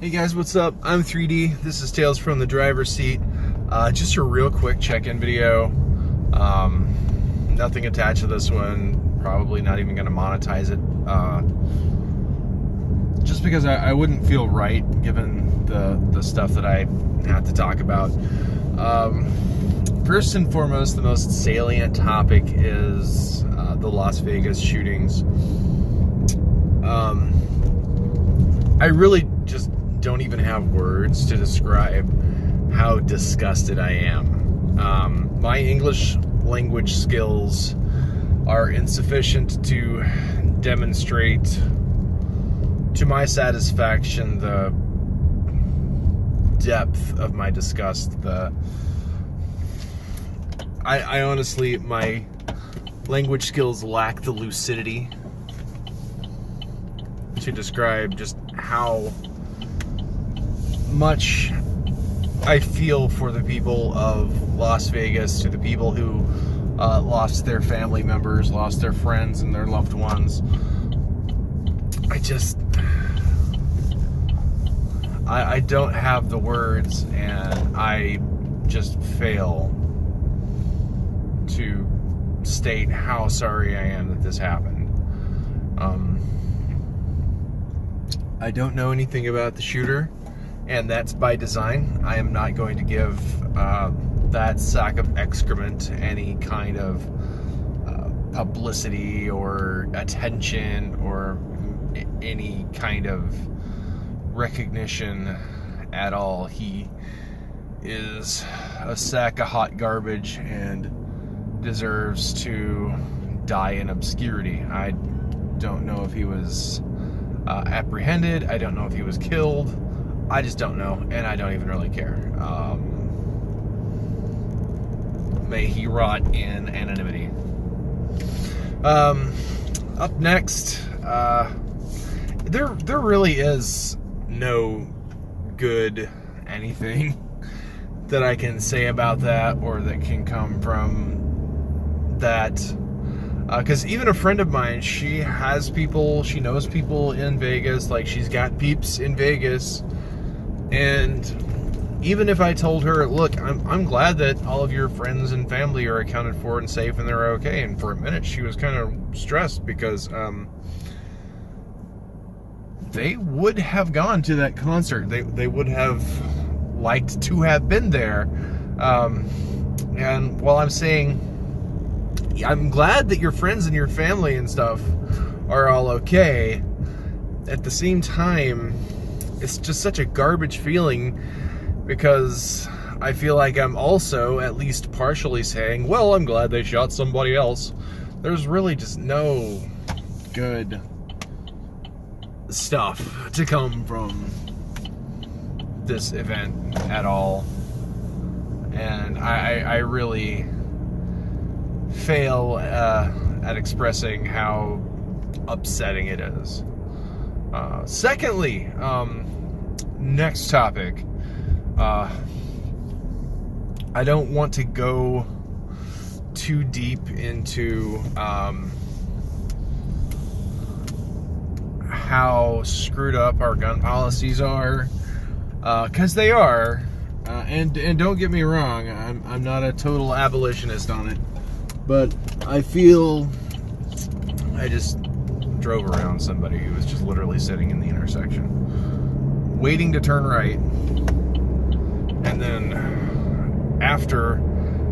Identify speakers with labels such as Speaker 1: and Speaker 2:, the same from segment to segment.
Speaker 1: Hey guys, what's up? I'm 3D. This is Tales from the Driver's Seat. Just a real quick check-in video. Nothing attached to this one. Probably not even going to monetize it. Just because I wouldn't feel right given the stuff that I had to talk about. First and foremost, the most salient topic is the Las Vegas shootings. I really just don't even have words to describe how disgusted I am. My English language skills are insufficient to demonstrate to my satisfaction the depth of my disgust. I honestly, my language skills lack the lucidity to describe just how much I feel for the people of Las Vegas, to the people who lost their family members, lost their friends and their loved ones. I don't have the words, and I just fail to state how sorry I am that this happened. I don't know anything about the shooter, and that's by design. I am not going to give that sack of excrement any kind of publicity or attention or any kind of recognition at all. He is a sack of hot garbage and deserves to die in obscurity. I don't know if he was apprehended. I don't know if he was killed. I just don't know, and I don't even really care. May he rot in anonymity. Up next, there really is no good anything that I can say about that, or that can come from that. Because even a friend of mine, she knows people in Vegas, like she's got peeps in Vegas. And even if I told her, look, I'm glad that all of your friends and family are accounted for and safe and they're okay. And for a minute, she was kind of stressed because they would have gone to that concert. They would have liked to have been there. And while I'm saying, I'm glad that your friends and your family and stuff are all okay, at the same time, it's just such a garbage feeling, because I feel like I'm also at least partially saying, well, I'm glad they shot somebody else. There's really just no good stuff to come from this event at all. And I really fail at expressing how upsetting it is. Secondly, next topic. I don't want to go too deep into how screwed up our gun policies are, because they are. And don't get me wrong, I'm not a total abolitionist on it, but I feel I just drove around somebody who was just literally sitting in the intersection, waiting to turn right, and then after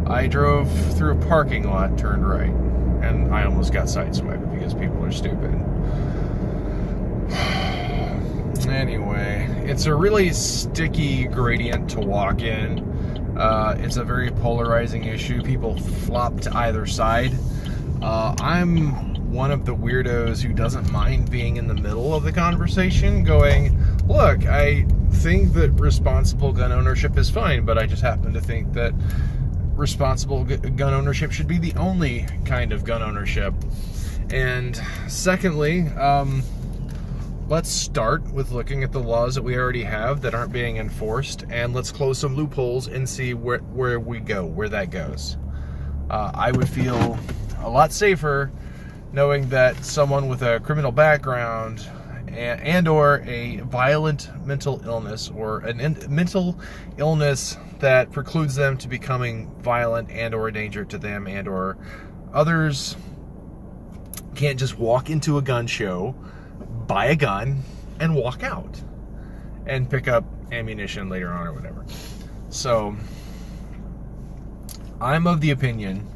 Speaker 1: I drove through a parking lot, turned right, and I almost got sideswiped because people are stupid. Anyway, it's a really sticky gradient to walk in. It's a very polarizing issue. People flop to either side. I'm one of the weirdos who doesn't mind being in the middle of the conversation, going, look, I think that responsible gun ownership is fine, but I just happen to think that responsible gun ownership should be the only kind of gun ownership. And secondly, let's start with looking at the laws that we already have that aren't being enforced, and let's close some loopholes and see where we go, where that goes. I would feel a lot safer knowing that someone with a criminal background and or a violent mental illness, or a mental illness that precludes them to becoming violent and or a danger to them and or others, can't just walk into a gun show, buy a gun, and walk out and pick up ammunition later on or whatever. So I'm of the opinion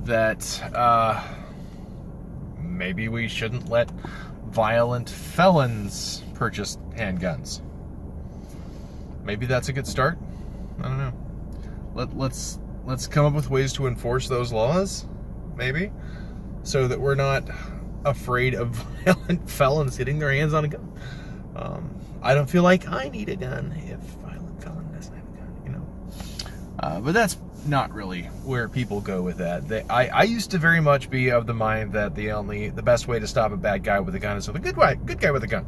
Speaker 1: that maybe we shouldn't let violent felons purchase handguns. Maybe that's a good start. I don't know. Let's come up with ways to enforce those laws, maybe, so that we're not afraid of violent felons getting their hands on a gun. I don't feel like I need a gun if violent felon doesn't have a gun, you know. But that's not really where people go with that. I used to very much be of the mind that the best way to stop a bad guy with a gun is with a good guy with a gun.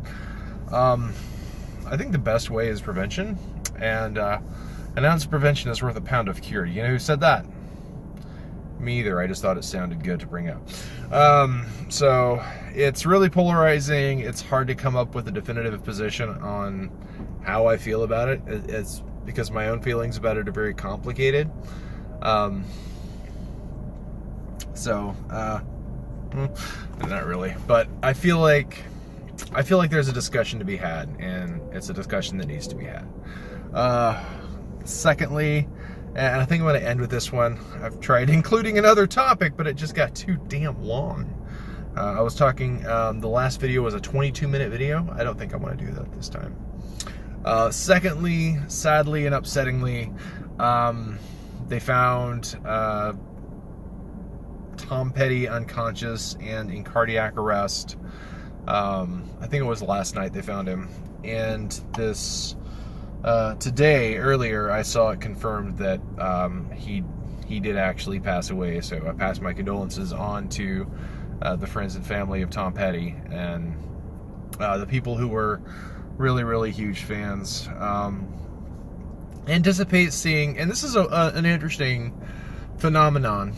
Speaker 1: I think the best way is prevention, and an ounce of prevention is worth a pound of cure. You know who said that? Me either. I just thought it sounded good to bring up. So it's really polarizing. It's hard to come up with a definitive position on how I feel about it. It's because my own feelings about it are very complicated. Not really, but I feel like there's a discussion to be had, and it's a discussion that needs to be had. Secondly, and I think I'm going to end with this one. I've tried including another topic, but it just got too damn long. I was talking, the last video was a 22-minute video. I don't think I want to do that this time. Secondly, sadly and upsettingly, they found Tom Petty unconscious and in cardiac arrest. I think it was last night they found him. And this today, earlier, I saw it confirmed that he did actually pass away. So I passed my condolences on to the friends and family of Tom Petty and the people who were really, really huge fans. Anticipate seeing, and this is an interesting phenomenon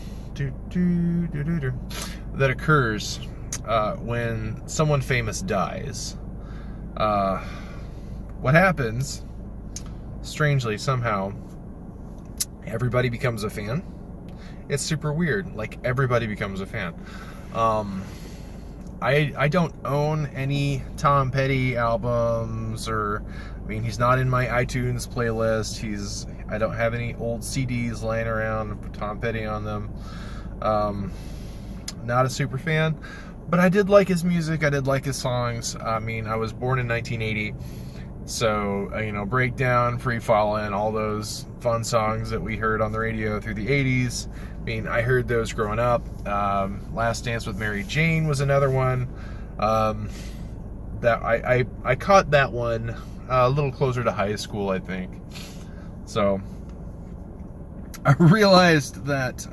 Speaker 1: that occurs when someone famous dies. What happens, strangely, somehow, everybody becomes a fan. It's super weird. Like, everybody becomes a fan. I don't own any Tom Petty albums, or, I mean, he's not in my iTunes playlist. I don't have any old CDs laying around with Tom Petty on them. Not a super fan, but I did like his music. I did like his songs. I mean, I was born in 1980, so, Breakdown, Free Fallin', all those fun songs that we heard on the radio through the 80s. I mean, I heard those growing up. Last Dance with Mary Jane was another one. That I caught that one a little closer to high school, I think. So I realized that,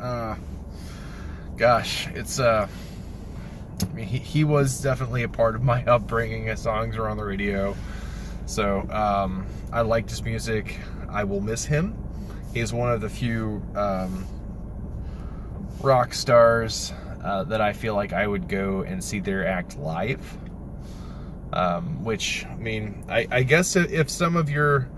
Speaker 1: it's I mean, he was definitely a part of my upbringing. His songs were on the radio. So I liked his music. I will miss him. He's one of the few rock stars that I feel like I would go and see their act live. Which, I mean, I guess if some of your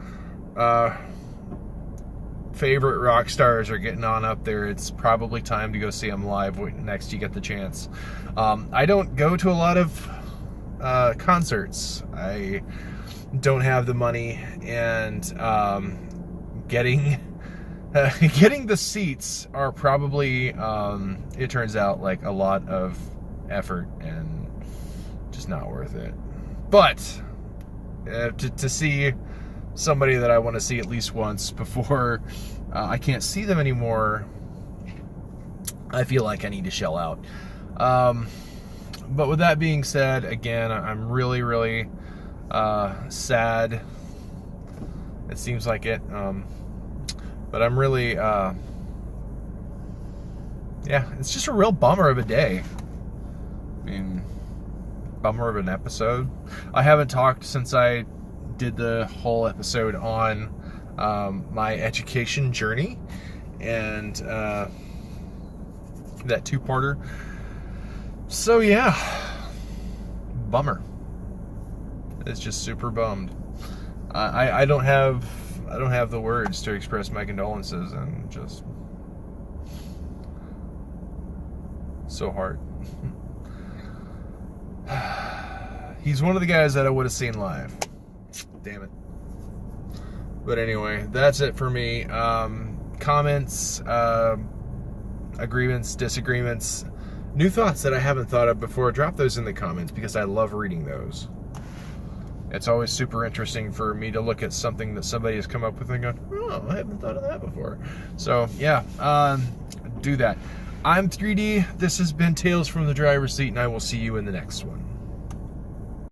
Speaker 1: favorite rock stars are getting on up there, it's probably time to go see them live next you get the chance. I don't go to a lot of concerts. I don't have the money, and getting the seats are probably, it turns out, like a lot of effort and just not worth it. But to see somebody that I want to see at least once before I can't see them anymore, I feel like I need to shell out. But with that being said, again, I'm really, really sad. It seems like it. But I'm really, it's just a real bummer of a day. I mean, bummer of an episode. I haven't talked since I did the whole episode on my education journey and that two-parter. So yeah, bummer. is just super bummed. I don't have the words to express my condolences, and just so hard. He's one of the guys that I would have seen live. Damn it. But anyway, that's it for me. Comments, agreements, disagreements, new thoughts that I haven't thought of before, drop those in the comments because I love reading those. It's always super interesting for me to look at something that somebody has come up with and go, oh, I haven't thought of that before. So, yeah, do that. I'm 3D. This has been Tales from the Driver's Seat, and I will see you in the next one.